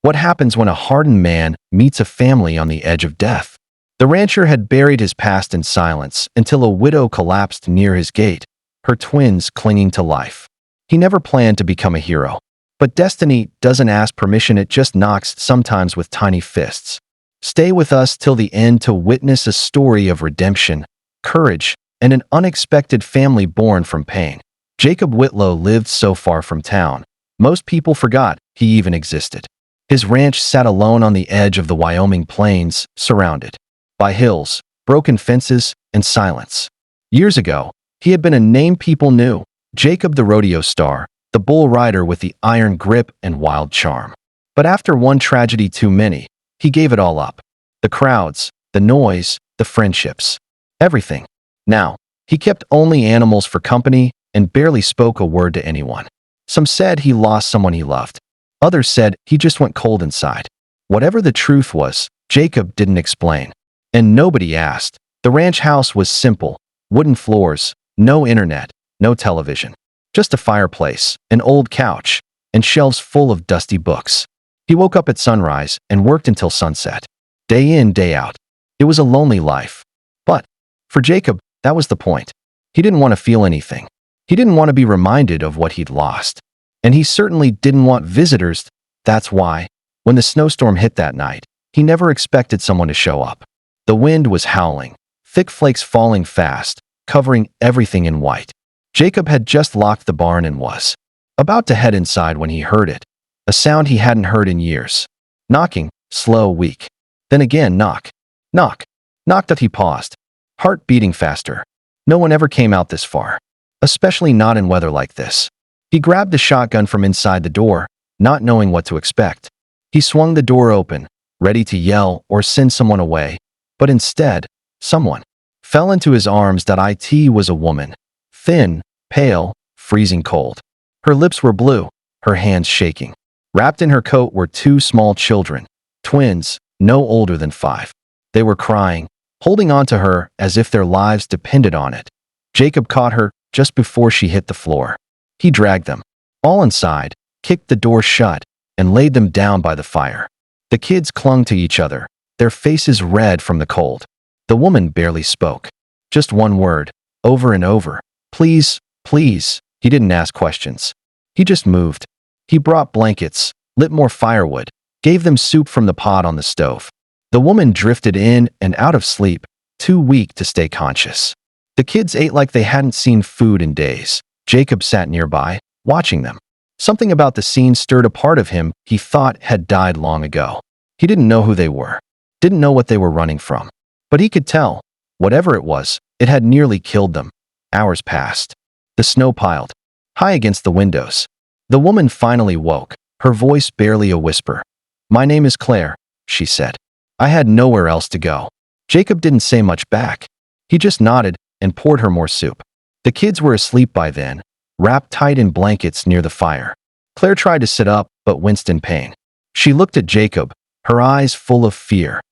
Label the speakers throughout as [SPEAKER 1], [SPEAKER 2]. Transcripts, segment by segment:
[SPEAKER 1] What happens when a hardened man meets a family on the edge of death? The rancher had buried his past in silence until a widow collapsed near his gate, her twins clinging to life. He never planned to become a hero. But destiny doesn't ask permission, it just knocks, sometimes with tiny fists. Stay with us till the end to witness a story of redemption, courage, and an unexpected family born from pain. Jacob Whitlow lived so far from town, most people forgot he even existed. His ranch sat alone on the edge of the Wyoming plains, surrounded by hills, broken fences, and silence. Years ago, he had been a name people knew, Jacob the rodeo star, the bull rider with the iron grip and wild charm. But after one tragedy too many, he gave it all up. The crowds, the noise, the friendships, everything. Now, he kept only animals for company and barely spoke a word to anyone. Some said he lost someone he loved. Others said he just went cold inside. Whatever the truth was, Jacob didn't explain. And nobody asked. The ranch house was simple, wooden floors, no internet, no television. Just a fireplace, an old couch, and shelves full of dusty books. He woke up at sunrise and worked until sunset. Day in, day out. It was a lonely life. But, for Jacob, that was the point. He didn't want to feel anything. He didn't want to be reminded of what he'd lost. And he certainly didn't want visitors. That's why, when the snowstorm hit that night, he never expected someone to show up. The wind was howling, thick flakes falling fast, covering everything in white. Jacob had just locked the barn and was about to head inside when he heard it, a sound he hadn't heard in years. Knocking, slow, weak. Then again, knock. Knock. Knock. That he paused, heart beating faster. No one ever came out this far, especially not in weather like this. He grabbed the shotgun from inside the door, not knowing what to expect. He swung the door open, ready to yell or send someone away, but instead, someone fell into his arms. It was a woman. Thin, pale, freezing cold. Her lips were blue, her hands shaking. Wrapped in her coat were two small children, twins, no older than 5. They were crying, holding on to her as if their lives depended on it. Jacob caught her just before she hit the floor. He dragged them all inside, kicked the door shut, and laid them down by the fire. The kids clung to each other, their faces red from the cold. The woman barely spoke. Just one word, over and over. Please, please. He didn't ask questions. He just moved. He brought blankets, lit more firewood, gave them soup from the pot on the stove. The woman drifted in and out of sleep, too weak to stay conscious. The kids ate like they hadn't seen food in days. Jacob sat nearby, watching them. Something about the scene stirred a part of him he thought had died long ago. He didn't know who they were, didn't know what they were running from. But he could tell, whatever it was, it had nearly killed them. Hours passed. The snow piled high against the windows. The woman finally woke, her voice barely a whisper. "My name is Claire," she said. "I had nowhere else to go." Jacob didn't say much back. He just nodded and poured her more soup. The kids were asleep by then, wrapped tight in blankets near the fire. Claire tried to sit up, but winced in pain. She looked at Jacob, her eyes full of fear.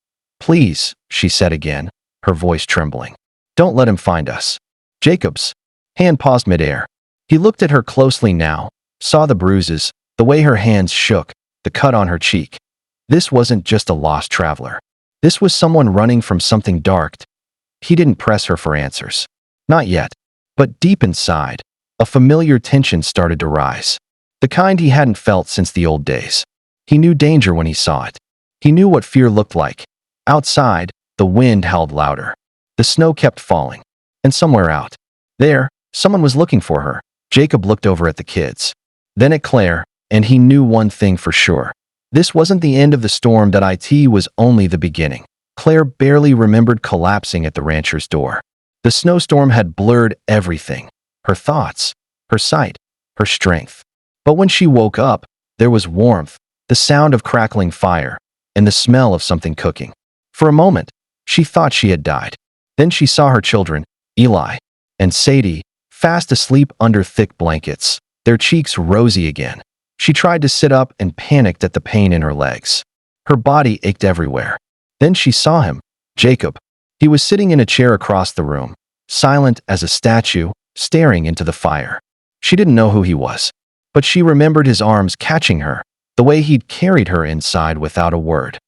[SPEAKER 1] "Please," she said again, her voice trembling. "Don't let him find us." Jacob's hand paused midair. He looked at her closely now, saw the bruises, the way her hands shook, the cut on her cheek. This wasn't just a lost traveler. This was someone running from something dark. He didn't press her for answers. Not yet. But deep inside, a familiar tension started to rise. The kind he hadn't felt since the old days. He knew danger when he saw it. He knew what fear looked like. Outside, the wind howled louder. The snow kept falling. And somewhere out there, someone was looking for her. Jacob looked over at the kids, then at Claire, and he knew one thing for sure. This wasn't the end of the storm. It was only the beginning. Claire barely remembered collapsing at the rancher's door. The snowstorm had blurred everything. Her thoughts, her sight, her strength. But when she woke up, there was warmth, the sound of crackling fire, and the smell of something cooking. For a moment, she thought she had died. Then she saw her children, Eli and Sadie, fast asleep under thick blankets, their cheeks rosy again. She tried to sit up and panicked at the pain in her legs. Her body ached everywhere. Then she saw him, Jacob. He was sitting in a chair across the room, silent as a statue, staring into the fire. She didn't know who he was, but she remembered his arms catching her, The way he'd carried her inside without a word.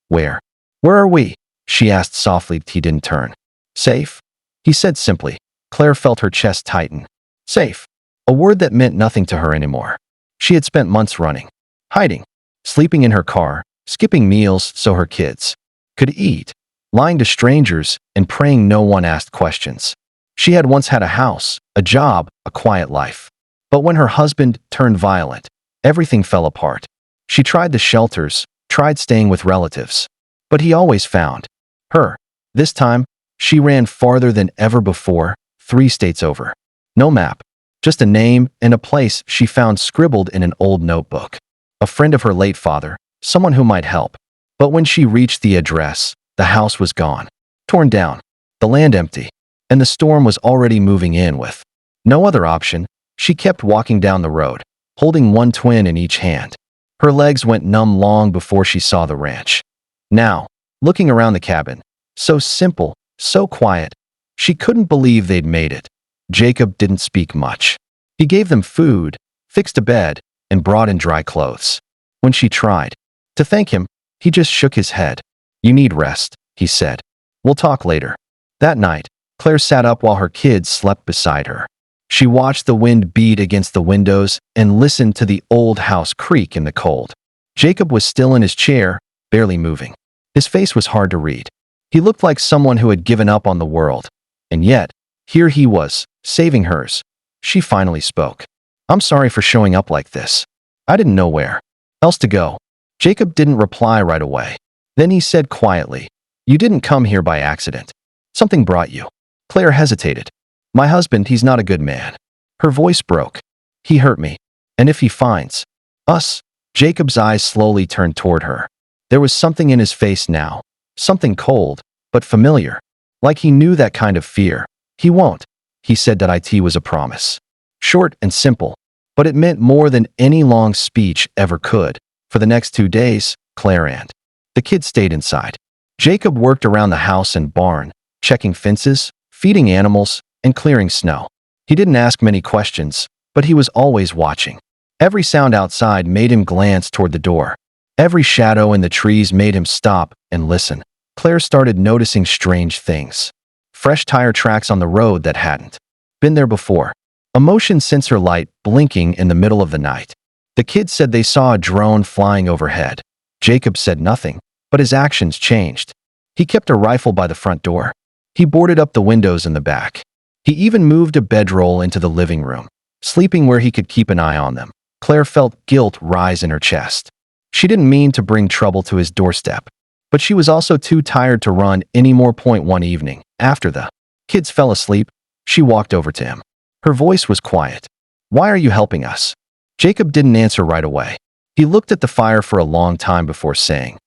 [SPEAKER 1] Where? Where are we? She asked softly. He didn't turn. Safe? He said simply. Claire felt her chest tighten. Safe. A word that meant nothing to her anymore. She had spent months running, hiding, sleeping in her car, skipping meals so her kids could eat, lying to strangers, and praying no one asked questions. She had once had a house, a job, a quiet life. But when her husband turned violent, everything fell apart. She tried the shelters, tried staying with relatives. But he always found her. This time, she ran farther than ever before, 3 states over. No map, just a name and a place she found scribbled in an old notebook. A friend of her late father, someone who might help. But when she reached the address, the house was gone, torn down, the land empty, and the storm was already moving in with no other option. She kept walking down the road, holding one twin in each hand. Her legs went numb long before she saw the ranch. Now, looking around the cabin, so simple, so quiet, she couldn't believe they'd made it. Jacob didn't speak much. He gave them food, fixed a bed, and brought in dry clothes. When she tried to thank him, he just shook his head. You need rest, he said. We'll talk later. That night, Claire sat up while her kids slept beside her. She watched the wind beat against the windows and listened to the old house creak in the cold. Jacob was still in his chair, barely moving. His face was hard to read. He looked like someone who had given up on the world. And yet, here he was, saving hers. She finally spoke. I'm sorry for showing up like this. I didn't know where else to go. Jacob didn't reply right away. Then he said quietly, You didn't come here by accident. Something brought you. Claire hesitated. My husband, he's not a good man. Her voice broke. He hurt me. And if he finds us, Jacob's eyes slowly turned toward her. There was something in his face now, something cold, but familiar. Like he knew that kind of fear. He won't. He said that it was a promise. Short and simple, but it meant more than any long speech ever could. For the next 2 days, Claire and the kids stayed inside. Jacob worked around the house and barn, checking fences, feeding animals, and clearing snow. He didn't ask many questions, but he was always watching. Every sound outside made him glance toward the door. Every shadow in the trees made him stop and listen. Claire started noticing strange things. Fresh tire tracks on the road that hadn't been there before. A motion sensor light blinking in the middle of the night. The kids said they saw a drone flying overhead. Jacob said nothing, but his actions changed. He kept a rifle by the front door. He boarded up the windows in the back. He even moved a bedroll into the living room, sleeping where he could keep an eye on them. Claire felt guilt rise in her chest. She didn't mean to bring trouble to his doorstep, but she was also too tired to run any more. One evening, after the kids fell asleep, she walked over to him. Her voice was quiet. Why are you helping us? Jacob didn't answer right away. He looked at the fire for a long time before saying,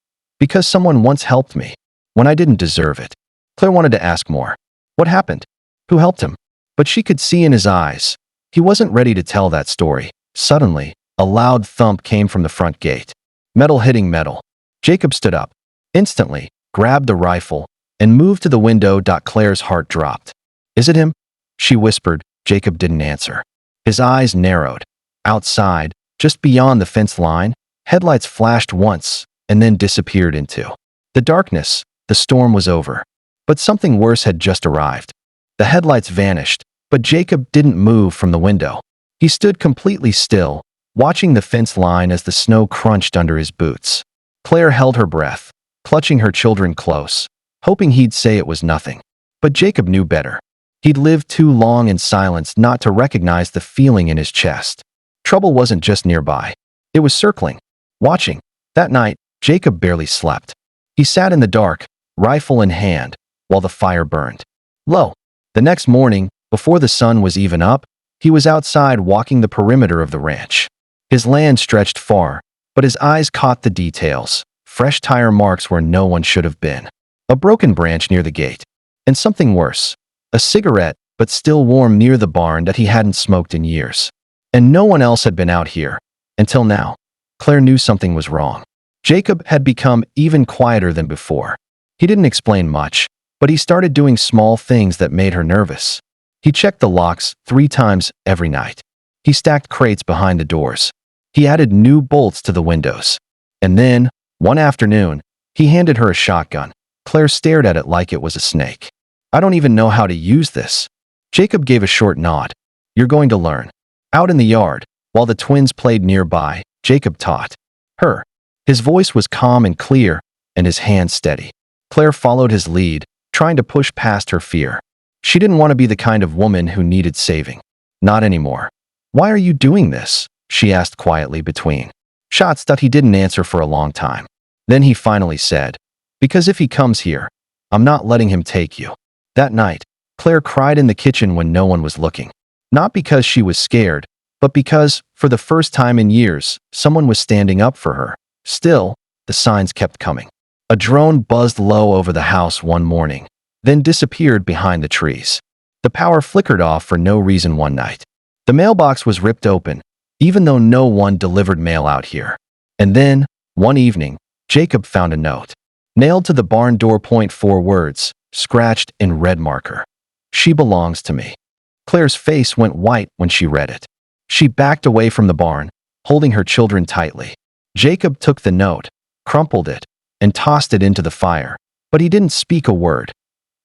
[SPEAKER 1] Because someone once helped me, when I didn't deserve it. Claire wanted to ask more. What happened? Who helped him? But she could see in his eyes. He wasn't ready to tell that story. Suddenly, a loud thump came from the front gate. Metal hitting metal. Jacob stood up, instantly, grabbed the rifle, and moved to the window. Claire's heart dropped. Is it him? She whispered. Jacob didn't answer. His eyes narrowed. Outside, just beyond the fence line, headlights flashed once and then disappeared into the darkness. The storm was over. But something worse had just arrived. The headlights vanished, but Jacob didn't move from the window. He stood completely still, watching the fence line as the snow crunched under his boots. Claire held her breath, clutching her children close, hoping he'd say it was nothing. But Jacob knew better. He'd lived too long in silence not to recognize the feeling in his chest. Trouble wasn't just nearby. It was circling, watching. That night, Jacob barely slept. He sat in the dark, rifle in hand, while the fire burned low. The next morning, before the sun was even up, he was outside walking the perimeter of the ranch. His land stretched far, but his eyes caught the details. Fresh tire marks where no one should have been. A broken branch near the gate. And something worse. A cigarette, but still warm near the barn that he hadn't smoked in years. And no one else had been out here. Until now. Claire knew something was wrong. Jacob had become even quieter than before. He didn't explain much, but he started doing small things that made her nervous. He checked the locks 3 times every night. He stacked crates behind the doors. He added new bolts to the windows. And then, one afternoon, he handed her a shotgun. Claire stared at it like it was a snake. I don't even know how to use this. Jacob gave a short nod. You're going to learn. Out in the yard, while the twins played nearby, Jacob taught her. His voice was calm and clear, and his hands steady. Claire followed his lead, trying to push past her fear. She didn't want to be the kind of woman who needed saving. Not anymore. Why are you doing this? She asked quietly between shots that he didn't answer for a long time. Then he finally said, because if he comes here, I'm not letting him take you. That night, Claire cried in the kitchen when no one was looking. Not because she was scared, but because, for the first time in years, someone was standing up for her. Still, the signs kept coming. A drone buzzed low over the house one morning, then disappeared behind the trees. The power flickered off for no reason one night. The mailbox was ripped open, even though no one delivered mail out here. And then, one evening, Jacob found a note. Nailed to the barn door. 4 words, scratched in red marker. She belongs to me. Claire's face went white when she read it. She backed away from the barn, holding her children tightly. Jacob took the note, crumpled it, and tossed it into the fire, but he didn't speak a word.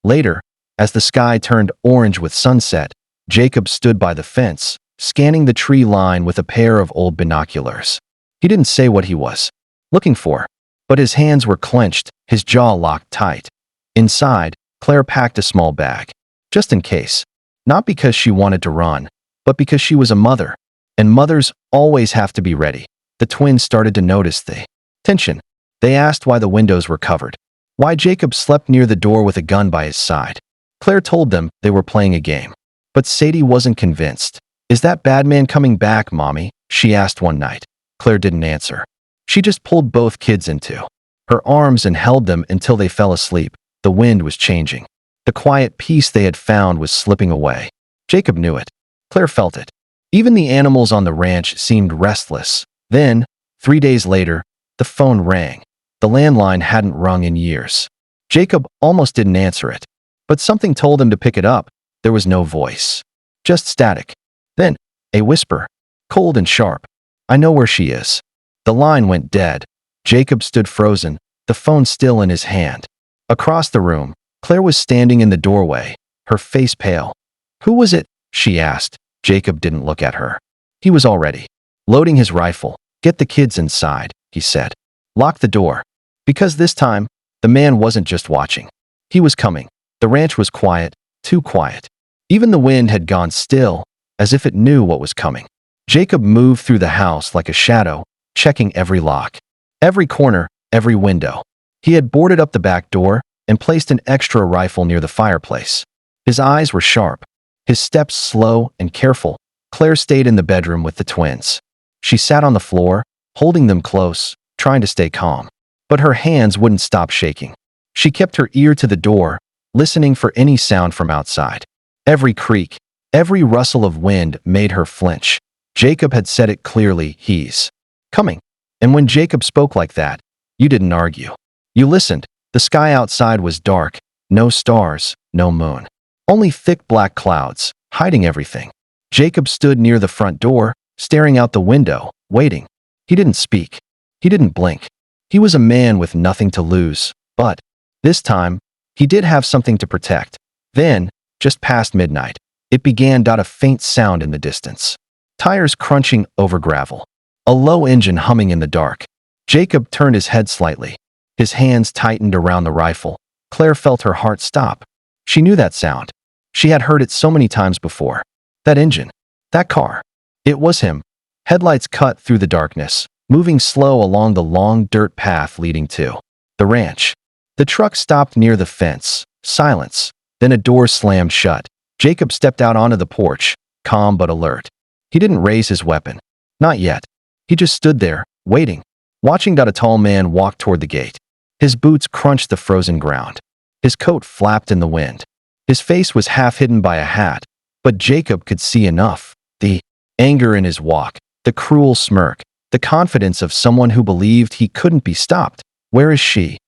[SPEAKER 1] Later, as the sky turned orange with sunset, Jacob stood by the fence, scanning the tree line with a pair of old binoculars. He didn't say what he was looking for, but his hands were clenched, his jaw locked tight. Inside, Claire packed a small bag, just in case. Not because she wanted to run, but because she was a mother, and mothers always have to be ready. The twins started to notice the tension. They asked why the windows were covered, why Jacob slept near the door with a gun by his side. Claire told them they were playing a game. But Sadie wasn't convinced. Is that bad man coming back, Mommy? She asked one night. Claire didn't answer. She just pulled both kids into her arms and held them until they fell asleep. The wind was changing. The quiet peace they had found was slipping away. Jacob knew it. Claire felt it. Even the animals on the ranch seemed restless. Then, 3 days later, the phone rang. The landline hadn't rung in years. Jacob almost didn't answer it. But something told him to pick it up. There was no voice. Just static. Then, a whisper. Cold and sharp. I know where she is. The line went dead. Jacob stood frozen, the phone still in his hand. Across the room, Claire was standing in the doorway, her face pale. Who was it? She asked. Jacob didn't look at her. He was already loading his rifle. Get the kids inside, he said. Lock the door. Because this time, the man wasn't just watching. He was coming. The ranch was quiet, too quiet. Even the wind had gone still, as if it knew what was coming. Jacob moved through the house like a shadow, checking every lock, every corner, every window. He had boarded up the back door and placed an extra rifle near the fireplace. His eyes were sharp, his steps slow and careful. Claire stayed in the bedroom with the twins. She sat on the floor, holding them close, trying to stay calm. But her hands wouldn't stop shaking. She kept her ear to the door, listening for any sound from outside. Every creak, every rustle of wind made her flinch. Jacob had said it clearly, he's coming. And when Jacob spoke like that, you didn't argue. You listened. The sky outside was dark, no stars, no moon. Only thick black clouds, hiding everything. Jacob stood near the front door, staring out the window, waiting. He didn't speak. He didn't blink. He was a man with nothing to lose, but this time, he did have something to protect. Then, just past midnight, it began. A faint sound in the distance. Tires crunching over gravel. A low engine humming in the dark. Jacob turned his head slightly. His hands tightened around the rifle. Claire felt her heart stop. She knew that sound. She had heard it so many times before. That engine. That car. It was him. Headlights cut through the darkness, moving slow along the long dirt path leading to the ranch. The truck stopped near the fence. Silence. Then a door slammed shut. Jacob stepped out onto the porch, calm but alert. He didn't raise his weapon. Not yet. He just stood there, waiting, watching. A tall man walk toward the gate. His boots crunched the frozen ground. His coat flapped in the wind. His face was half hidden by a hat, but Jacob could see enough. The anger in his walk, the cruel smirk, the confidence of someone who believed he couldn't be stopped. Where is she?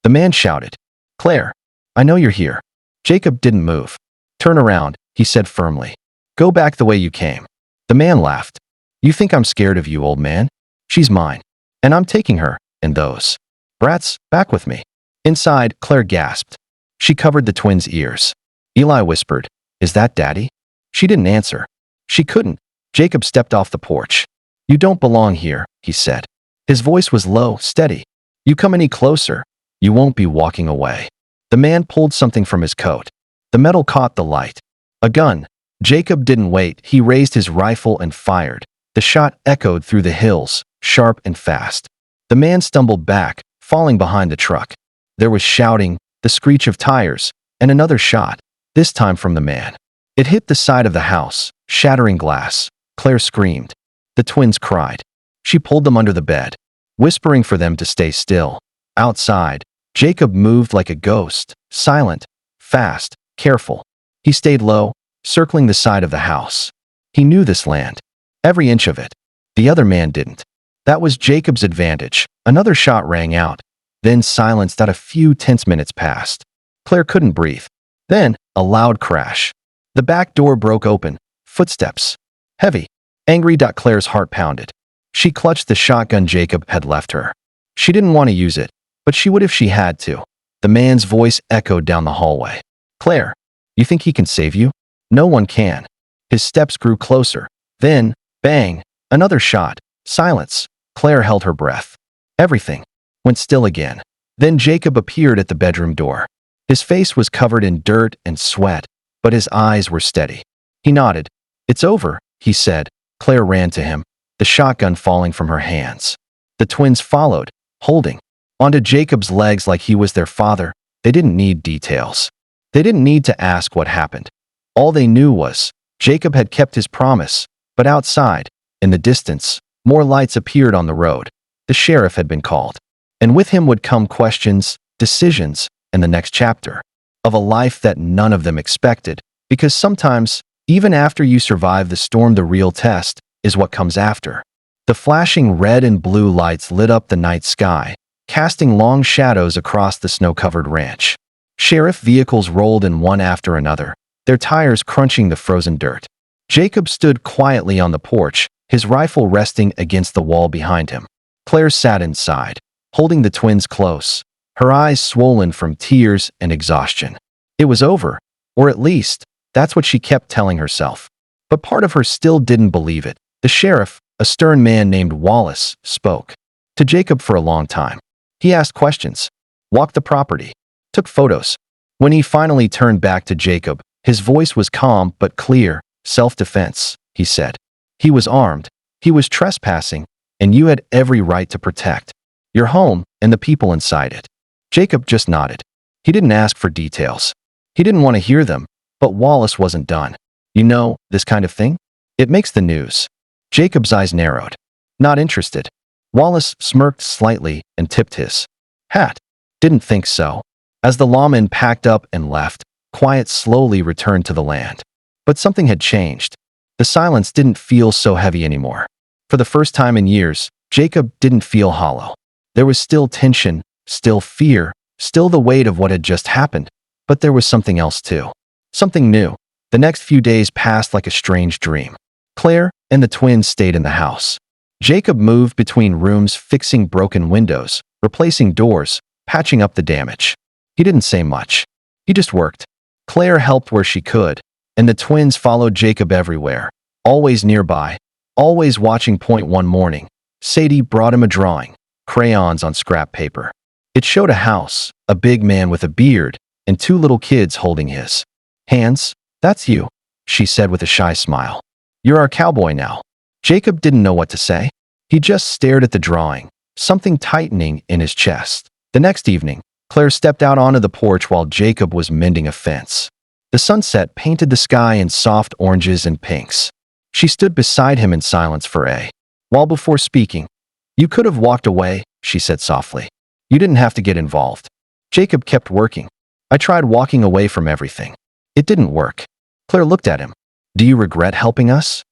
[SPEAKER 1] The man shouted. Claire, I know you're here. Jacob didn't move. Turn around, he said firmly. Go back the way you came. The man laughed. You think I'm scared of you, old man? She's mine. And I'm taking her, and those brats, back with me. Inside, Claire gasped. She covered the twins' ears. Eli whispered, "Is that Daddy?" She didn't answer. She couldn't. Jacob stepped off the porch. "You don't belong here," he said. His voice was low, steady. "You come any closer, you won't be walking away." The man pulled something from his coat. The metal caught the light. A gun. Jacob didn't wait. He raised his rifle and fired. The shot echoed through the hills, sharp and fast. The man stumbled back, falling behind the truck. There was shouting, the screech of tires, and another shot, this time from the man. It hit the side of the house, shattering glass. Claire screamed. The twins cried. She pulled them under the bed, whispering for them to stay still. Outside, Jacob moved like a ghost, silent, fast, careful. He stayed low, circling the side of the house. He knew this land, every inch of it. The other man didn't. That was Jacob's advantage. Another shot rang out, then silenced. That a few tense minutes passed. Claire couldn't breathe. Then, a loud crash. The back door broke open. Footsteps. Heavy. Angry. Claire's heart pounded. She clutched the shotgun Jacob had left her. She didn't want to use it, but she would if she had to. The man's voice echoed down the hallway. "Claire, you think he can save you? No one can." His steps grew closer. Then, bang, another shot. Silence. Claire held her breath. Everything went still again. Then Jacob appeared at the bedroom door. His face was covered in dirt and sweat, but his eyes were steady. He nodded. "It's over," he said. Claire ran to him, the shotgun falling from her hands. The twins followed, holding onto Jacob's legs like he was their father. They didn't need details. They didn't need to ask what happened. All they knew was Jacob had kept his promise, but outside, in the distance, more lights appeared on the road. The sheriff had been called. And with him would come questions, decisions, and the next chapter of a life that none of them expected, because sometimes, even after you survive the storm, the real test is what comes after. The flashing red and blue lights lit up the night sky, casting long shadows across the snow-covered ranch. Sheriff vehicles rolled in one after another, their tires crunching the frozen dirt. Jacob stood quietly on the porch, his rifle resting against the wall behind him. Claire sat inside, holding the twins close, her eyes swollen from tears and exhaustion. It was over, or at least, that's what she kept telling herself. But part of her still didn't believe it. The sheriff, a stern man named Wallace, spoke to Jacob for a long time. He asked questions, walked the property, took photos. When he finally turned back to Jacob, his voice was calm but clear. "Self-defense," he said. "He was armed, he was trespassing, and you had every right to protect your home and the people inside it." Jacob just nodded. He didn't ask for details. He didn't want to hear them, but Wallace wasn't done. "You know, this kind of thing? It makes the news." Jacob's eyes narrowed. "Not interested." Wallace smirked slightly and tipped his hat. "Didn't think so." As the lawman packed up and left, quiet slowly returned to the land. But something had changed. The silence didn't feel so heavy anymore. For the first time in years, Jacob didn't feel hollow. There was still tension, still fear, still the weight of what had just happened. But there was something else too. Something new. The next few days passed like a strange dream. Claire and the twins stayed in the house. Jacob moved between rooms, fixing broken windows, replacing doors, patching up the damage. He didn't say much. He just worked. Claire helped where she could, and the twins followed Jacob everywhere, always nearby, always watching. One morning, Sadie brought him a drawing, crayons on scrap paper. It showed a house, a big man with a beard, and two little kids holding his hands. "That's you," she said with a shy smile. "You're our cowboy now." Jacob didn't know what to say. He just stared at the drawing, something tightening in his chest. The next evening, Claire stepped out onto the porch while Jacob was mending a fence. The sunset painted the sky in soft oranges and pinks. She stood beside him in silence for a while before speaking. "You could have walked away," she said softly. "You didn't have to get involved." Jacob kept working. "I tried walking away from everything. It didn't work." Claire looked at him. "Do you regret helping us?"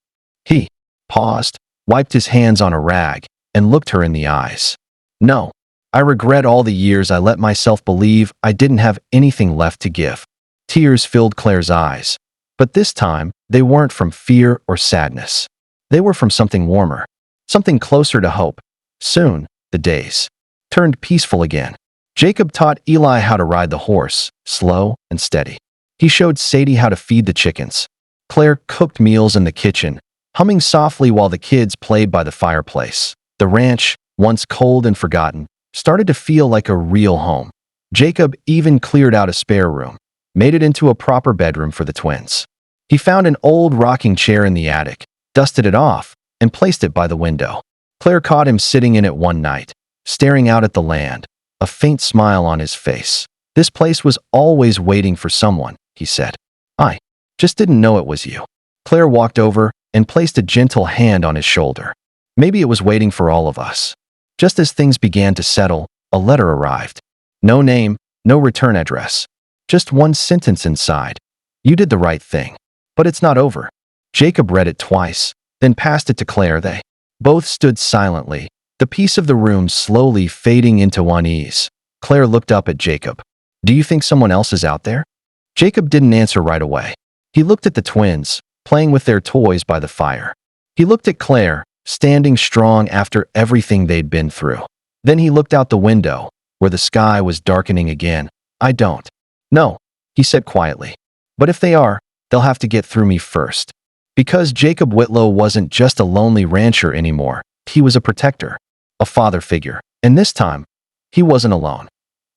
[SPEAKER 1] He paused, wiped his hands on a rag, and looked her in the eyes. "No. I regret all the years I let myself believe I didn't have anything left to give." Tears filled Claire's eyes, but this time they weren't from fear or sadness. They were from something warmer, something closer to hope. Soon, the days turned peaceful again. Jacob taught Eli how to ride the horse, slow and steady. He showed Sadie how to feed the chickens. Claire cooked meals in the kitchen, humming softly while the kids played by the fireplace. The ranch, once cold and forgotten, started to feel like a real home. Jacob even cleared out a spare room, made it into a proper bedroom for the twins. He found an old rocking chair in the attic, dusted it off, and placed it by the window. Claire caught him sitting in it one night, staring out at the land, a faint smile on his face. "This place was always waiting for someone," he said. "I just didn't know it was you." Claire walked over and placed a gentle hand on his shoulder. "Maybe it was waiting for all of us." Just as things began to settle, a letter arrived. No name, no return address. Just one sentence inside. "You did the right thing. But it's not over." Jacob read it twice, then passed it to Claire. They both stood silently, the peace of the room slowly fading into unease. Claire looked up at Jacob. "Do you think someone else is out there?" Jacob didn't answer right away. He looked at the twins, playing with their toys by the fire. He looked at Claire, standing strong after everything they'd been through. Then he looked out the window, where the sky was darkening again. "I don't know," he said quietly. "But if they are, they'll have to get through me first." Because Jacob Whitlow wasn't just a lonely rancher anymore. He was a protector, a father figure. And this time, he wasn't alone.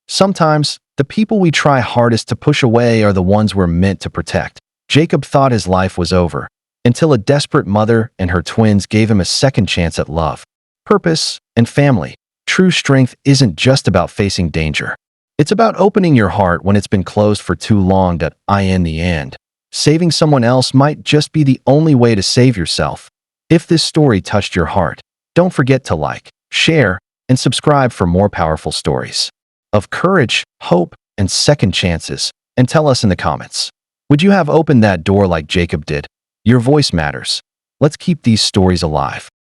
[SPEAKER 1] Sometimes, the people we try hardest to push away are the ones we're meant to protect. Jacob thought his life was over, until a desperate mother and her twins gave him a second chance at love, purpose, and family. True strength isn't just about facing danger. It's about opening your heart when it's been closed for too long. In the end, saving someone else might just be the only way to save yourself. If this story touched your heart, don't forget to like, share, and subscribe for more powerful stories of courage, hope, and second chances. And tell us in the comments, would you have opened that door like Jacob did? Your voice matters. Let's keep these stories alive.